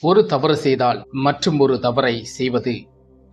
ஒரு தவறு செய்தால் மற்றும் ஒரு தவறை செய்வது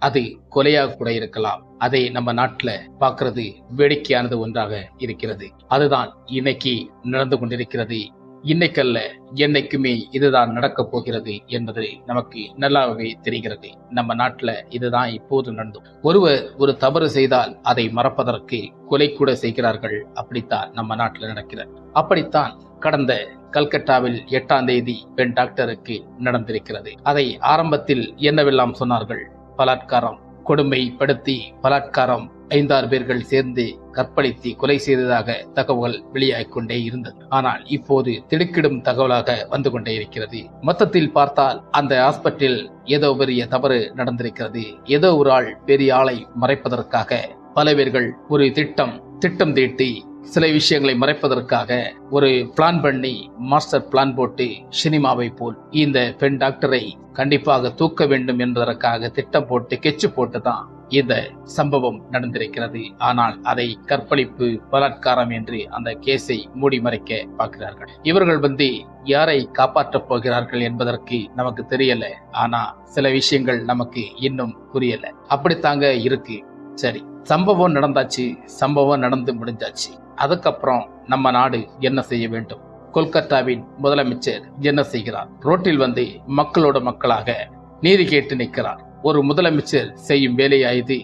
அது கொலையாக கூட இருக்கலாம். அதை நம்ம நாட்டுல பார்க்கிறது வேடிக்கையானது ஒன்றாக இருக்கிறது. அதுதான் இன்னைக்கு நடந்து கொண்டிருக்கிறது. இன்னைக்கல்ல என்னைக்குமே இதுதான் நடக்கப் போகிறது என்பது நமக்கு நல்லாவே தெரிகிறது. நம்ம நாட்டுல இதுதான் இப்போது நடந்தது. ஒருவர் ஒரு தவறு செய்தால் அதை மறப்பதற்கு கொலை கூட செய்கிறார்கள். அப்படித்தான் நம்ம நாட்டுல நடக்கிறது. அப்படித்தான் கடந்த கல்கட்டாவில் 8ஆம் தேதி பெண் டாக்டருக்கு நடந்திருக்கிறது. அதை ஆரம்பத்தில் என்னவெல்லாம் சொன்னார்கள்? பலாத்காரம், கொடுமைப்படுத்தி பலாத்காரம், 5-6 பேர்கள் சேர்ந்து கற்பழித்து கொலை செய்ததாக தகவல் வெளியாகிக் கொண்டே இருந்தது. ஆனால் இப்போது திடுக்கிடும் தகவலாக வந்து கொண்டே இருக்கிறது. மொத்தத்தில் பார்த்தால் அந்த ஹாஸ்பிட்டல் ஏதோ பெரிய தவறு நடந்திருக்கிறது. ஏதோ ஒரு ஆள் பெரிய ஆளை மறைப்பதற்காக பல பேர்கள் ஒரு திட்டம் தீட்டி சில விஷயங்களை மறைப்பதற்காக ஒரு பிளான் பண்ணி மாஸ்டர் பிளான் போட்டு சினிமாவை போல் இந்த பெண் டாக்டரை கண்டிப்பாக தூக்க வேண்டும் என்பதற்காக திட்டம் போட்டு கெச்சு போட்டுதான் இந்த சம்பவம் நடந்திருக்கிறது. ஆனால் அதை கற்பழிப்பு பலாத்காரம் என்று அந்த கேஸை மூடி மறைக்க பார்க்கிறார்கள். இவர்கள் யாரை காப்பாற்றப் போகிறார்கள் என்பதற்கு நமக்கு தெரியல. ஆனா சில விஷயங்கள் நமக்கு இன்னும் புரியல. அப்படித்தாங்க இருக்கு. சரி, சம்பவம் நடந்தாச்சு, சம்பவம் நடந்து முடிஞ்சாச்சு. அதுக்கப்புறம் நம்ம நாடு என்ன செய்ய வேண்டும்? கொல்கத்தாவின் முதலமைச்சர் என்ன செய்கிறார்? ரோட்டில் மக்களோட மக்களாக நீதி கேட்டு நிற்கிறார். ஒரு முதலமைச்சர் செய்யும் வேலையாயுது.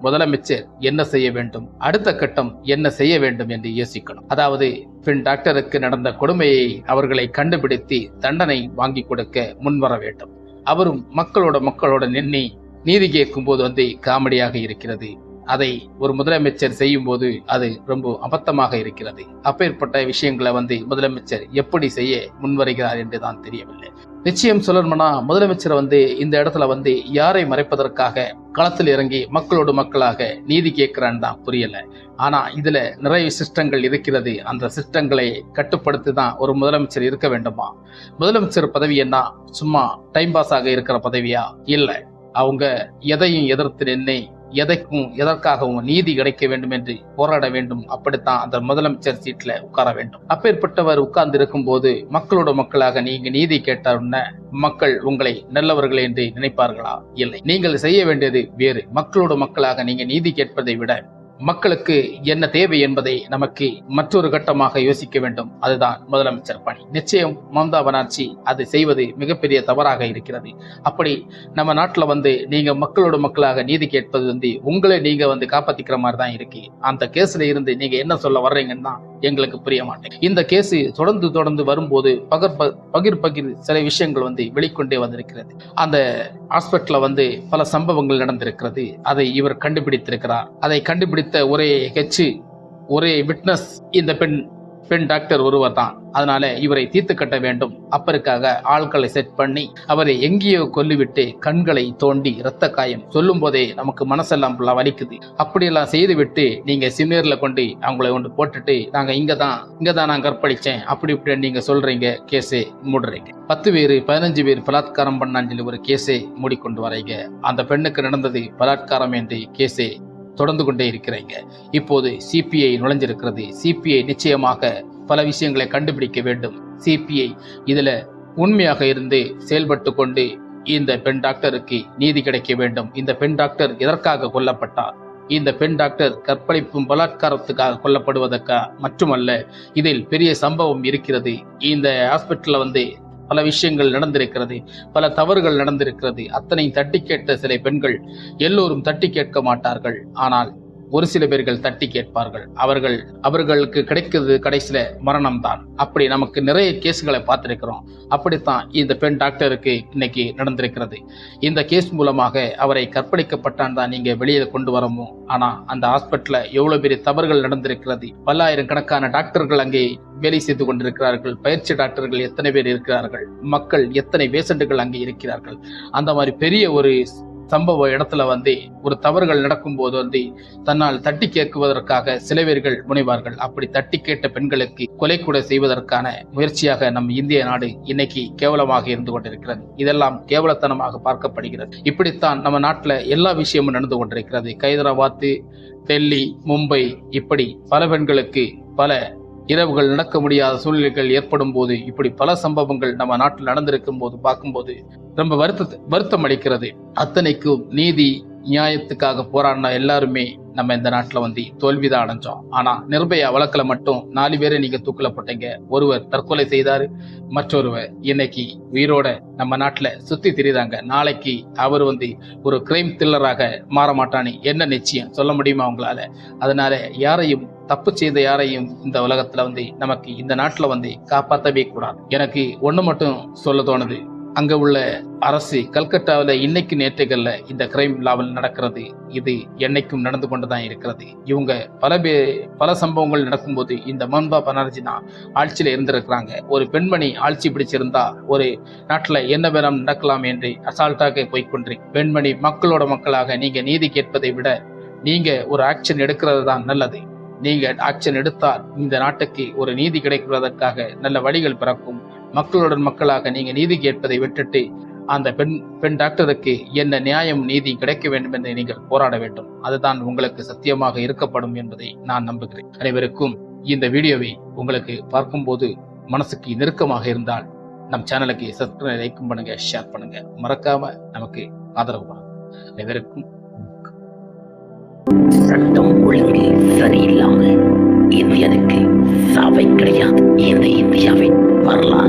முதலமைச்சர் என்ன செய்ய வேண்டும், அடுத்த கட்டம் என்ன செய்ய வேண்டும் என்று யோசிக்கணும். அதாவது பெண் டாக்டருக்கு நடந்த கொடுமையை அவர்களை கண்டுபிடித்து தண்டனை வாங்கி கொடுக்க முன்வர வேண்டும். அவரும் மக்களோட நின்று நீதி கேட்கும் போது காமெடியாக இருக்கிறது. அதை ஒரு முதலமைச்சர் செய்யும் போது அது ரொம்ப அபத்தமாக இருக்கிறது. அப்பேற்பட்ட விஷயங்களை முதலமைச்சர் எப்படி செய்ய முன்வருகிறார் என்றுதான் தெரியவில்லை. நிச்சயம் சொல்லணும்னா முதலமைச்சர் இந்த இடத்துல யாரை மறைப்பதற்காக களத்தில் இறங்கி மக்களோடு மக்களாக நீதி கேட்கிறான்னு தான் புரியல. ஆனா இதுல நிறைய சிஸ்டங்கள் இருக்கிறது. அந்த சிஸ்டங்களை கட்டுப்படுத்தி தான் ஒரு முதலமைச்சர் இருக்க வேண்டுமா? முதலமைச்சர் பதவி என்ன சும்மா டைம் பாஸ் ஆக இருக்கிற பதவியா? இல்ல, அவங்க எதையும் எதிர்த்து நின்று எதற்காகவும் நீதி கிடைக்க வேண்டும் என்று போராட வேண்டும். அப்படித்தான் அந்த முதலமைச்சர் சீட்ல உட்கார வேண்டும். அப்பேற்பட்டவர் உட்கார்ந்து இருக்கும் போது மக்களோட மக்களாக நீங்க நீதி கேட்டாருன்னா மக்கள் உங்களை நல்லவர்கள் என்று நினைப்பார்களா? இல்லை. நீங்கள் செய்ய வேண்டியது வேறு. மக்களோட மக்களாக நீங்க நீதி கேட்பதை விட மக்களுக்கு என்ன தேவை என்பதை நமக்கு மற்றொரு கட்டமாக யோசிக்க வேண்டும். அதுதான் முதலமைச்சர் பணி. நிச்சயம் மம்தா பானர்ஜி அது செய்வது மிகப்பெரிய தவறாக இருக்கிறது. அப்படி நம்ம நாட்டுல நீங்க மக்களோட மக்களாக நீதி கேட்பது உங்களை நீங்க காப்பாத்திக்கிற மாதிரி தான் இருக்கு. அந்த கேஸ்ல இருந்து நீங்க என்ன சொல்ல வர்றீங்கன்னா எங்களுக்கு புரிய மாட்டேன். இந்த கேஸ் தொடர்ந்து வரும்போது பகிர் சில விஷயங்கள் வெளிக்கொண்டே வந்திருக்கிறது. அந்த ஹாஸ்பிட்டல்ல பல சம்பவங்கள் நடந்திருக்கிறது. அதை இவர் கண்டுபிடித்திருக்கிறார். அதை கண்டுபிடித்த ஒரே விட்னஸ் இந்த பெண் டாக்டர் ஒருவர் தான். அதனால இவரை தீர்த்து கட்ட வேண்டும். அப்பருக்காக ஆட்களை செட் பண்ணி அவரை எங்கேயோ கொல்லிவிட்டு கண்களை தோண்டி இரத்த காயம் சொல்லும் போதே நமக்கு மனசெல்லாம் வலிக்குது. அப்படியெல்லாம் செய்து விட்டு நீங்க சிமியர்ல அவங்களை போட்டுட்டு நாங்க இங்கதான் நான் கற்பழிச்சேன் அப்படி நீங்க சொல்றீங்க. கேஸே மூடுறீங்க. 10 பேர் 15 பேர் பலாத்காரம் பண்ணான்னு சொல்லி ஒரு கேஸை மூடிக்கொண்டு வரீங்க. அந்த பெண்ணுக்கு நடந்தது பலாத்காரம் என்று கேஸை தொடர்ந்து கொண்டே இருக்கிறீங்க. இப்போது சிபிஐ நுழைஞ்சிருக்கிறது. சிபிஐ நிச்சயமாக பல விஷயங்களை கண்டுபிடிக்க வேண்டும். சிபிஐ இதுல உண்மையாக இருந்து செயல்பட்டு கொண்டு இந்த பெண் டாக்டருக்கு நீதி கிடைக்க வேண்டும். இந்த பெண் டாக்டர் எதற்காக கொல்லப்பட்டார்? இந்த பெண் டாக்டர் கற்பழிப்பும் பலாத்காரத்துக்காக கொல்லப்படுவதற்காக மட்டுமல்ல, இதில் பெரிய சம்பவம் இருக்கிறது. இந்த ஹாஸ்பிட்டல்ல பல விஷயங்கள் நடந்திருக்கிறது. பல தவறுகள் நடந்திருக்கிறது. அத்தனை தட்டி கேட்ட சில பெண்கள் எல்லோரும் தட்டி கேட்க மாட்டார்கள். ஆனால் ஒரு சில பேர்கள் தட்டி கேட்பார்கள். அவர்களுக்கு கிடைக்கிறது கடைசியில மரணம் தான். அப்படி நமக்கு நிறைய கேஸ்களை பார்த்திருக்கிறோம். அப்படித்தான் இந்த பெண் டாக்டருக்கு இன்னைக்கு நடந்திருக்கிறது. இந்த கேஸ் மூலமாக அவரை கற்பழிக்கப்பட்டான் தான் நீங்க வெளியே கொண்டு வரமோ. ஆனா அந்த ஹாஸ்பிட்டல்ல எவ்வளவு பெரிய தவறுகள் நடந்திருக்கிறது. பல்லாயிரக்கணக்கான டாக்டர்கள் அங்கே வேலை செய்து கொண்டிருக்கிறார்கள். பயிற்சி டாக்டர்கள் எத்தனை பேர் இருக்கிறார்கள்? மக்கள் எத்தனை பேஷண்ட்டுகள் அங்கே இருக்கிறார்கள்? அந்த மாதிரி பெரிய ஒரு சம்பவ இடத்துல ஒரு தவறுகள் நடக்கும் போது தன்னால் தட்டி கேட்குவதற்காக சில பேர்கள் முனைவார்கள். அப்படி தட்டி கேட்ட பெண்களுக்கு கொலை கூட செய்வதற்கான முயற்சியாக நம் இந்திய நாடு இன்னைக்கு கேவலமாக இருந்து கொண்டிருக்கிறது. இதெல்லாம் கேவலத்தனமாக பார்க்கப்படுகிறது. இப்படித்தான் நம்ம நாட்டுல எல்லா விஷயமும் நடந்து கொண்டிருக்கிறது. ஹைதராபாத், டெல்லி, மும்பை இப்படி பல பெண்களுக்கு பல இரவுகள் நடக்க முடியாத சூழ்நிலைகள் ஏற்படும் போது இப்படி பல சம்பவங்கள் நம்ம நாட்டில் நடந்திருக்கும் போது பார்க்கும்போது ரொம்ப வருத்தம் அளிக்கிறது. அத்தனைக்கும் நீதி நியாயத்துக்காக போராடின எல்லாருமே நம்ம இந்த நாட்டுல தோல்விதான் அடைஞ்சோம். ஆனா நிர்பயா வழக்குல மட்டும் 4 பேரை நீங்க தூக்கில போட்டீங்க. ஒருவர் தற்கொலை செய்தாரு, மற்றொருவர் இன்னைக்கு உயிரோட நம்ம நாட்டுல சுத்தி திரியுறாங்க. நாளைக்கு அவர் ஒரு கிரைம் த்ரில்லராக மாற மாட்டானே என்ன நிச்சயம் சொல்ல முடியுமா உங்களால? அதனால யாரையும் தப்பு செய்த யாரையும் இந்த உலகத்துல நமக்கு இந்த நாட்டுல காப்பாற்றவே கூடாது. எனக்கு ஒண்ணு மட்டும் சொல்ல தோணுது. அங்க உள்ள அரசு கல்கட்டாவில் இன்னைக்கு நேற்றுகள்ல இந்த கிரைம் லாவல் நடக்கிறது. இது என்னைக்கும் நடந்து கொண்டுதான் இருக்கிறது. இவங்க பல சம்பவங்கள் நடக்கும்போது இந்த மம்தா பானர்ஜி தான் ஆட்சியில இருந்திருக்கிறாங்க. ஒரு பெண்மணி ஆட்சி பிடிச்சிருந்தா ஒரு நாட்டுல என்ன வேணாம் நடக்கலாம் என்று அசால்ட்டாக போய்கொண்டிருக்கு. பெண்மணி மக்களாக நீங்க நீதி கேட்பதை விட நீங்க ஒரு ஆக்ஷன் எடுக்கிறது தான் நல்லது. நீங்க ஆக்ஷன் எடுத்தால் இந்த நாட்டுக்கு ஒரு நீதி கிடைக்கிறதற்காக நல்ல வழிகள் பிறக்கும். மக்களுடன் மக்களாக நீங்க நீதி கேட்பதை விட்டுட்டு அந்த பெண் டாக்டருக்கு என்ன நியாயம் நீதி கிடைக்க வேண்டும் என்று நீங்கள் போராட வேண்டும். அதுதான் உங்களுக்கு சத்தியமாக இருக்கப்படும் என்பதை நான் நம்புகிறேன். அனைவருக்கும் இந்த வீடியோவை உங்களுக்கு பார்க்கும்போது மனசுக்கு நெருக்கமாக இருந்தால் நம் சேனலுக்கு சப்ஸ்கிரைப் லைக் பண்ணுங்க, ஷேர் பண்ணுங்க, மறக்காம நமக்கு ஆதரவு பண்ணுங்க. அனைவருக்கும் சட்டம் ஒழுங்கு சரியில்லாமல் இந்தியனுக்கு சாவை கிடையாது. இந்த இந்தியாவின் வரலாறு